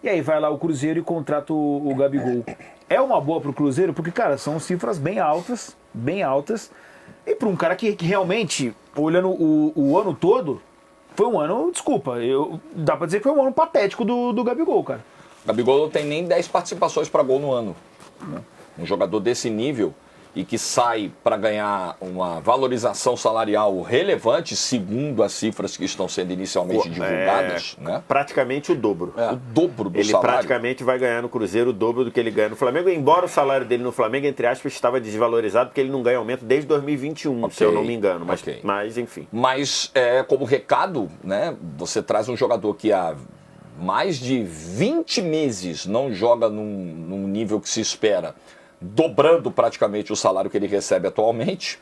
E aí vai lá o Cruzeiro e contrata o Gabigol. É uma boa pro Cruzeiro, porque, cara, são cifras bem altas, bem altas. E para um cara que realmente, olhando o ano todo, foi um ano, desculpa, dá pra dizer que foi um ano patético do Gabigol, cara. Gabigol não tem nem 10 participações para gol no ano. Um jogador desse nível e que sai para ganhar uma valorização salarial relevante, segundo as cifras que estão sendo inicialmente divulgadas, né? Praticamente o dobro. O dobro do ele salário. praticamente vai ganhar no Cruzeiro o dobro do que ele ganha no Flamengo, embora o salário dele no Flamengo, entre aspas, estava desvalorizado, porque ele não ganha aumento desde 2021, se eu não me engano. Mas enfim. Mas, como recado, né, você traz um jogador que há mais de 20 meses não joga num nível que se espera, dobrando praticamente o salário que ele recebe atualmente.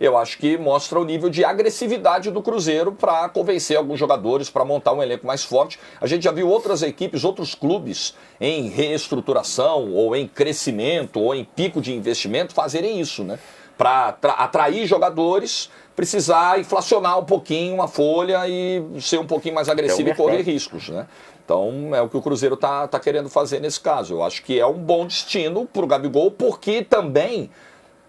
Eu acho que mostra o nível de agressividade do Cruzeiro para convencer alguns jogadores, para montar um elenco mais forte. A gente já viu outras equipes, outros clubes em reestruturação, ou em crescimento, ou em pico de investimento fazerem isso, né? Para atrair jogadores, precisar inflacionar um pouquinho a folha e ser um pouquinho mais agressivo e correr riscos, né? Então, é o que o Cruzeiro tá querendo fazer nesse caso. Eu acho que é um bom destino para o Gabigol, porque também,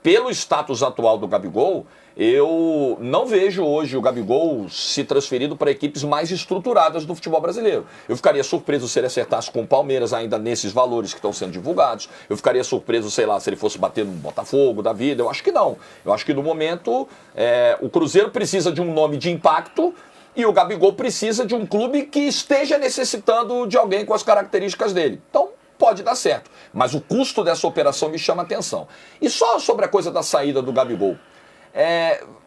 pelo status atual do Gabigol, eu não vejo hoje o Gabigol se transferido para equipes mais estruturadas do futebol brasileiro. Eu ficaria surpreso se ele acertasse com o Palmeiras ainda nesses valores que estão sendo divulgados. Eu ficaria surpreso, sei lá, se ele fosse bater no Botafogo da vida. Eu acho que não. Eu acho que no momento o Cruzeiro precisa de um nome de impacto e o Gabigol precisa de um clube que esteja necessitando de alguém com as características dele. Então, pode dar certo. Mas o custo dessa operação me chama a atenção. E só sobre a coisa da saída do Gabigol.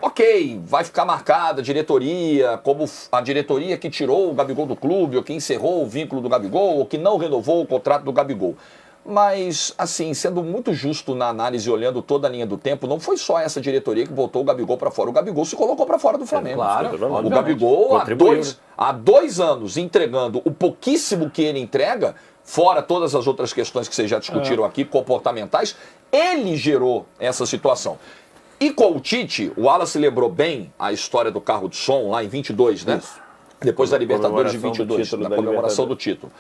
Ok, vai ficar marcada a diretoria, como a diretoria que tirou o Gabigol do clube, ou que encerrou o vínculo do Gabigol, ou que não renovou o contrato do Gabigol. Mas, assim, sendo muito justo na análise, olhando toda a linha do tempo, não foi só essa diretoria que botou o Gabigol para fora. O Gabigol se colocou para fora do Flamengo. Claro, o Gabigol, há 2 anos, entregando o pouquíssimo que ele entrega, fora todas as outras questões que vocês já discutiram aqui, comportamentais, ele gerou essa situação. E com o Tite, o Wallace lembrou bem a história do carro de som lá em 22, né? Isso. Depois da Libertadores de 22, na comemoração do título.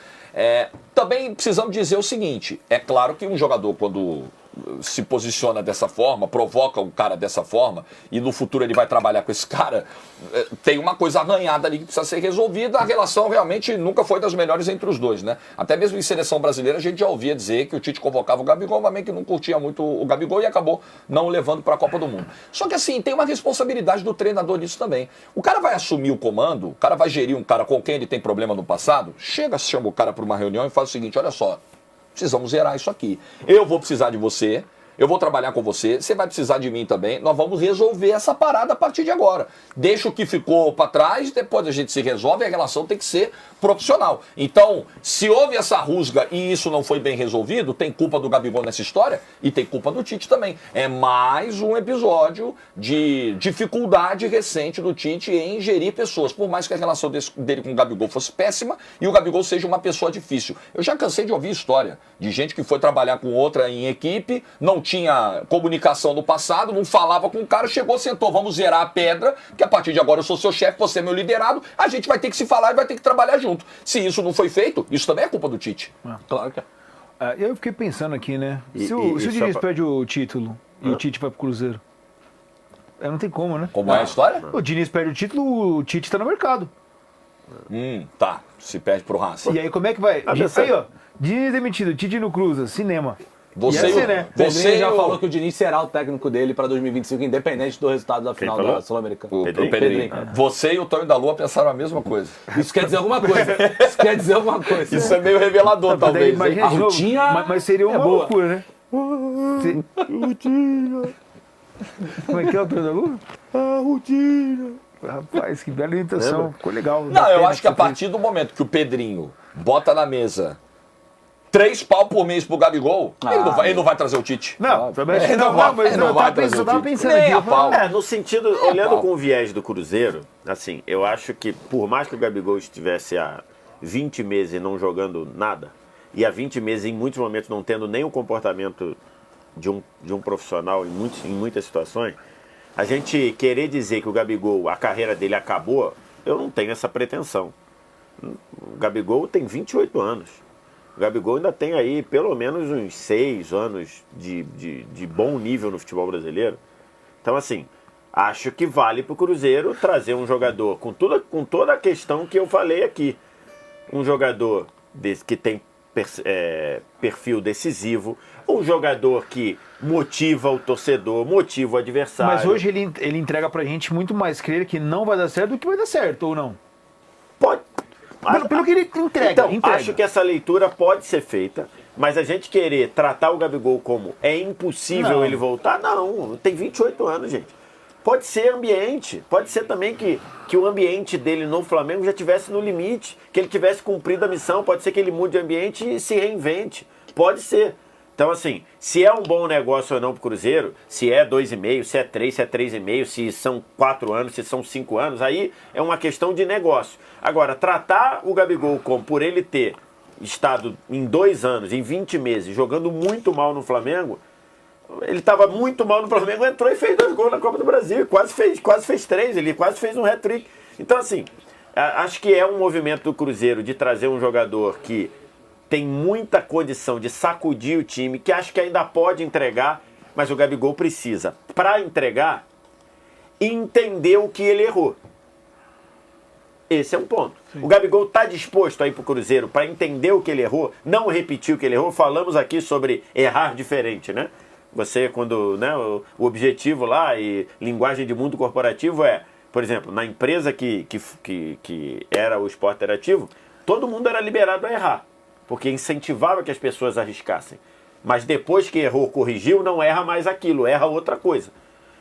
Também precisamos dizer o seguinte, é claro que um jogador quando se posiciona dessa forma, provoca um cara dessa forma, e no futuro ele vai trabalhar com esse cara, tem uma coisa arranhada ali que precisa ser resolvida. A relação realmente nunca foi das melhores entre os dois, né? Até mesmo em seleção brasileira a gente já ouvia dizer que o Tite convocava o Gabigol, mas meio que não curtia muito o Gabigol e acabou não o levando para a Copa do Mundo. Só que assim, tem uma responsabilidade do treinador nisso também. O cara vai assumir o comando, o cara vai gerir um cara com quem ele tem problema no passado, chama o cara para uma reunião e faz o seguinte, olha só, precisamos zerar isso aqui. Eu vou precisar de você, eu vou trabalhar com você, você vai precisar de mim também, nós vamos resolver essa parada a partir de agora. Deixa o que ficou para trás, depois a gente se resolve, a relação tem que ser profissional. Então, se houve essa rusga e isso não foi bem resolvido, tem culpa do Gabigol nessa história e tem culpa do Tite também. É mais um episódio de dificuldade recente do Tite em gerir pessoas, por mais que a relação dele com o Gabigol fosse péssima e o Gabigol seja uma pessoa difícil. Eu já cansei de ouvir história de gente que foi trabalhar com outra em equipe, não tinha comunicação no passado, não falava com o cara, chegou, sentou, vamos zerar a pedra, que a partir de agora eu sou seu chefe, você é meu liderado, a gente vai ter que se falar e vai ter que trabalhar junto. Se isso não foi feito, isso também é culpa do Tite. Claro que é. Eu fiquei pensando aqui, né? Se o Diniz perde o título e o Tite vai pro Cruzeiro, não tem como, né? Como é a história? O Diniz perde o título, o Tite tá no mercado. Tá. Se perde pro Racing. E aí como é que vai? Aí, ó, Diniz demitido, Tite no Cruza, cinema. Você já falou que o Diniz será o técnico dele para 2025, independente do resultado da final da Sul-Americana. O Pedrinho. Você e o Tonho da Lua pensaram a mesma coisa. Isso quer dizer alguma coisa. Isso quer dizer alguma coisa. Isso é meio revelador, talvez. Imagina, mas seria uma loucura, né? Como é que é o Tonho da Lua? Rotina. Rapaz, que bela imitação. Ficou legal. Não, eu acho que a partir do momento que o Pedrinho bota na mesa 3 pau por mês pro Gabigol, ele não vai trazer o Tite. Não, ele não vai trazer o Tite. Nem a pau. No sentido, olhando com o viés do Cruzeiro, assim, eu acho que por mais que o Gabigol estivesse há 20 meses não jogando nada, e há 20 meses em muitos momentos não tendo nem o comportamento de um profissional em muitas situações, a gente querer dizer que o Gabigol, a carreira dele acabou, eu não tenho essa pretensão. O Gabigol tem 28 anos. O Gabigol ainda tem aí pelo menos uns 6 anos de bom nível no futebol brasileiro. Então, assim, acho que vale para o Cruzeiro trazer um jogador com toda a questão que eu falei aqui. Um jogador que tem perfil decisivo, um jogador que motiva o torcedor, motiva o adversário. Mas hoje ele entrega pra gente muito mais crer que não vai dar certo do que vai dar certo, ou não? Pode. Pelo que ele entrega. Então, acho que essa leitura pode ser feita, mas a gente querer tratar o Gabigol como é impossível ele voltar, não, tem 28 anos, gente. Pode ser ambiente, pode ser também que o ambiente dele no Flamengo já estivesse no limite, que ele tivesse cumprido a missão, pode ser que ele mude de ambiente e se reinvente, pode ser. Então, assim, se é um bom negócio ou não para o Cruzeiro, se é 2,5, se é 3, se é 3,5, se são 4 anos, se são 5 anos, aí é uma questão de negócio. Agora, tratar o Gabigol como por ele ter estado em 2 anos, em 20 meses, jogando muito mal no Flamengo, ele estava muito mal no Flamengo, entrou e fez 2 gols na Copa do Brasil, quase fez 3, ele quase fez um hat-trick. Então, assim, acho que é um movimento do Cruzeiro de trazer um jogador que tem muita condição de sacudir o time, que acho que ainda pode entregar, mas o Gabigol precisa, para entregar, entender o que ele errou. Esse é um ponto. Sim. O Gabigol está disposto a ir para o Cruzeiro para entender o que ele errou, não repetir o que ele errou. Falamos aqui sobre errar diferente, né? Você, quando, né, o objetivo lá e linguagem de mundo corporativo é, por exemplo, na empresa que era o Esporte Interativo, todo mundo era liberado a errar, porque incentivava que as pessoas arriscassem. Mas depois que errou, corrigiu, não erra mais aquilo, erra outra coisa.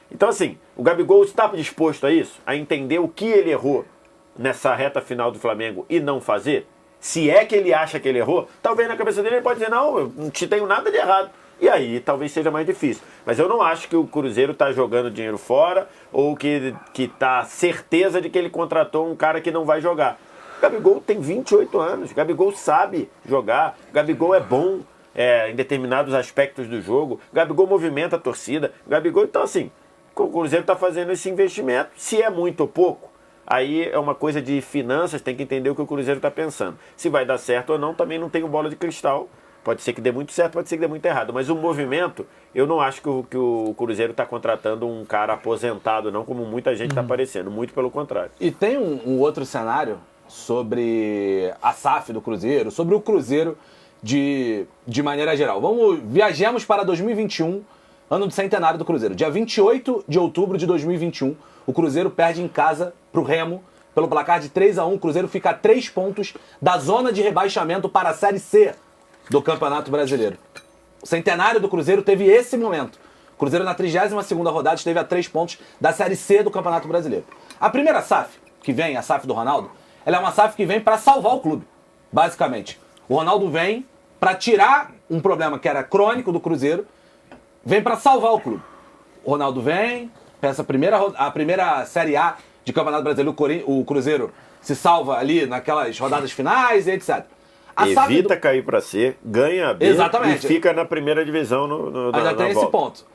Então, assim, o Gabigol está disposto a isso? A entender o que ele errou nessa reta final do Flamengo e não fazer? Se é que ele acha que ele errou, talvez na cabeça dele ele pode dizer, não, eu não te tenho nada de errado. E aí talvez seja mais difícil. Mas eu não acho que o Cruzeiro está jogando dinheiro fora ou que está certeza de que ele contratou um cara que não vai jogar. O Gabigol tem 28 anos, o Gabigol sabe jogar, o Gabigol é bom em determinados aspectos do jogo, o Gabigol movimenta a torcida, o Gabigol, então assim, o Cruzeiro está fazendo esse investimento, se é muito ou pouco, aí é uma coisa de finanças, tem que entender o que o Cruzeiro está pensando. Se vai dar certo ou não, também não tenho bola de cristal. Pode ser que dê muito certo, pode ser que dê muito errado. Mas o movimento, eu não acho que o Cruzeiro está contratando um cara aposentado, não, como muita gente está parecendo. Muito pelo contrário. E tem um outro cenário sobre a SAF do Cruzeiro, sobre o Cruzeiro de maneira geral. Viajemos para 2021, ano do centenário do Cruzeiro. Dia 28 de outubro de 2021, o Cruzeiro perde em casa para o Remo, pelo placar de 3-1. O Cruzeiro fica a 3 pontos da zona de rebaixamento para a Série C do Campeonato Brasileiro. O centenário do Cruzeiro teve esse momento. O Cruzeiro na 32ª rodada esteve a 3 pontos da Série C do Campeonato Brasileiro. A primeira SAF, que vem, a SAF do Ronaldo, ela é uma SAF que vem para salvar o clube, basicamente. O Ronaldo vem para tirar um problema que era crônico do Cruzeiro, vem para salvar o clube. O Ronaldo vem, essa a primeira Série A de Campeonato Brasileiro, o Cruzeiro se salva ali naquelas rodadas finais e etc. Evita cair para C, ganha a B. Exatamente. E fica na primeira divisão Ainda tem esse ponto.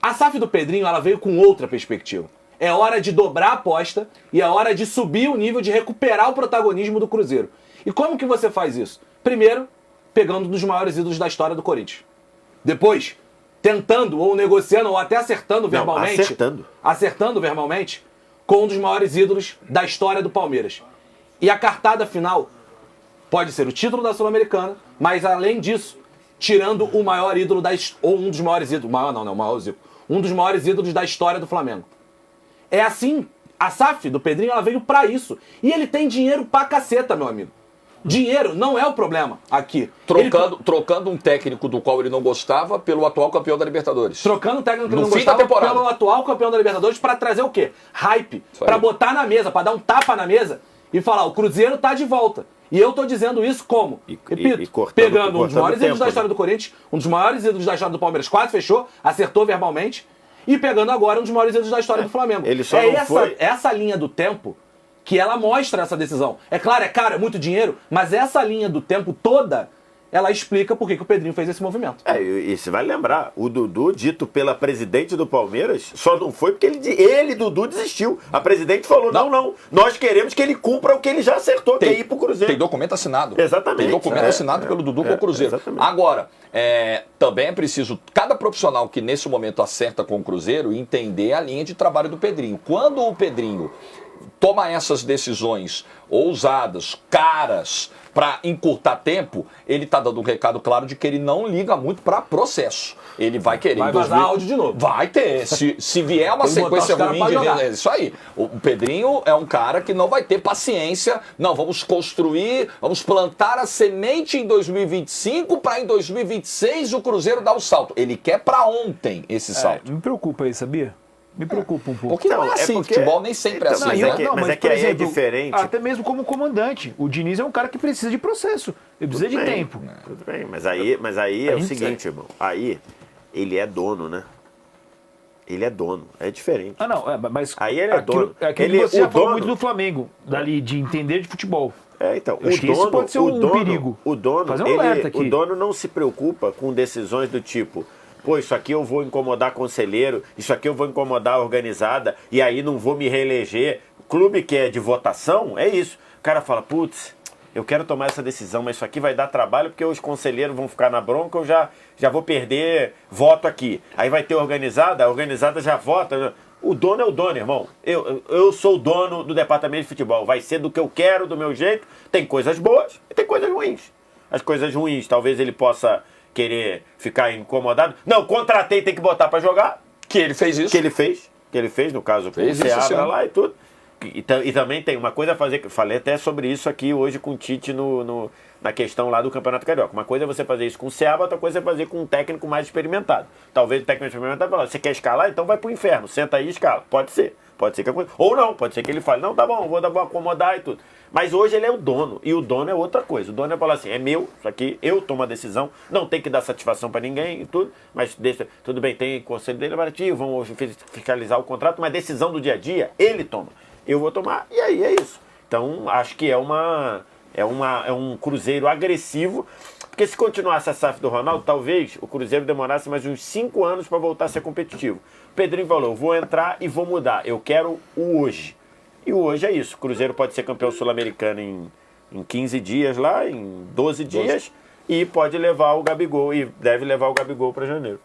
A SAF do Pedrinho, ela veio com outra perspectiva. É hora de dobrar a aposta e é hora de subir o nível, de recuperar o protagonismo do Cruzeiro. E como que você faz isso? Primeiro, pegando um dos maiores ídolos da história do Corinthians. Depois, tentando ou negociando ou até acertando verbalmente. Acertando verbalmente com um dos maiores ídolos da história do Palmeiras. E a cartada final pode ser o título da Sul-Americana, mas além disso, tirando o maior ídolo ou um dos maiores ídolos, o maior Zico, um dos maiores ídolos da história do Flamengo. É assim, a SAF do Pedrinho, ela veio pra isso. E ele tem dinheiro pra caceta, meu amigo. Dinheiro não é o problema aqui. Trocando um técnico do qual ele não gostava pelo atual campeão da Libertadores. Trocando um técnico que ele não gostava pelo atual campeão da Libertadores pra trazer o quê? Hype. Pra botar na mesa, pra dar um tapa na mesa e falar, o Cruzeiro tá de volta. E eu tô dizendo isso como? Repito, pegando um dos maiores ídolos da história do Corinthians, um dos maiores ídolos da história do Palmeiras, quase fechou, acertou verbalmente, e pegando agora um dos maiores ídolos da história do Flamengo. Ele só não foi... essa linha do tempo que ela mostra essa decisão. É claro, é muito dinheiro, mas essa linha do tempo toda, ela explica por que o Pedrinho fez esse movimento. E você vai lembrar, o Dudu, dito pela presidente do Palmeiras, só não foi porque ele Dudu, desistiu. A presidente falou, não, nós queremos que ele cumpra o que ele já acertou, que é ir pro Cruzeiro. Tem documento assinado. Exatamente. Tem documento assinado pelo Dudu com o Cruzeiro. Exatamente. Agora, também é preciso, cada profissional que nesse momento acerta com o Cruzeiro, entender a linha de trabalho do Pedrinho. Quando o Pedrinho toma essas decisões ousadas, caras, para encurtar tempo, ele está dando um recado claro de que ele não liga muito para processo. Ele vai querer... Vai vazar áudio de novo. Vai ter. Se vier uma sequência ruim de... É isso aí. O Pedrinho é um cara que não vai ter paciência. Não, vamos construir, vamos plantar a semente em 2025 para em 2026 o Cruzeiro dar o salto. Ele quer para ontem esse salto. Me preocupa aí, sabia? Me preocupa um pouco. Porque não é assim, porque... futebol nem sempre é assim, mas né? mas é que por aí exemplo, é diferente. Até mesmo como comandante. O Diniz é um cara que precisa de processo. Ele precisa de tempo. Tudo bem, mas aí é o seguinte, irmão. Aí ele é dono, né? Ele é dono, é diferente. Mas aí ele é dono. Aquilo que você já falou muito do Flamengo, dali, de entender de futebol. Então, Eu acho que isso pode ser um perigo. O dono, Fazer um alerta aqui. o dono não se preocupa com decisões do tipo... Pô, isso aqui eu vou incomodar conselheiro, isso aqui eu vou incomodar a organizada, e aí não vou me reeleger. O clube que é de votação, é isso. O cara fala, putz, eu quero tomar essa decisão, mas isso aqui vai dar trabalho porque os conselheiros vão ficar na bronca, eu já vou perder voto aqui. Aí vai ter a organizada já vota. O dono é o dono, irmão. Eu sou o dono do departamento de futebol. Vai ser do que eu quero, do meu jeito. Tem coisas boas e tem coisas ruins. As coisas ruins, talvez ele possa... querer ficar incomodado. Não, contratei, tem que botar pra jogar. Que ele fez isso. Que ele fez, no caso, com o Seabra lá e tudo. E também tem uma coisa a fazer, falei até sobre isso aqui hoje com o Tite na questão lá do Campeonato Carioca. Uma coisa é você fazer isso com o Seabra, outra coisa é fazer com um técnico mais experimentado. Talvez o técnico experimentado fale, você quer escalar? Então vai pro inferno, senta aí e escala. Pode ser que a coisa... Ou não, pode ser que ele fale, não, tá bom, vou acomodar e tudo. Mas hoje ele é o dono, e o dono é outra coisa. O dono é falar assim, é meu, isso aqui, eu tomo a decisão, não tem que dar satisfação para ninguém e tudo, mas tudo bem, tem conselho dele, vamos fiscalizar o contrato, mas decisão do dia a dia, ele toma. Eu vou tomar, e aí é isso. Então, acho que é um Cruzeiro agressivo, porque se continuasse a SAF do Ronaldo, talvez o Cruzeiro demorasse mais uns 5 anos para voltar a ser competitivo. O Pedrinho falou, vou entrar e vou mudar, eu quero o hoje. E o hoje é isso, o Cruzeiro pode ser campeão sul-americano em 15 dias lá, em 12 dias, e pode levar o Gabigol, e deve levar o Gabigol para janeiro.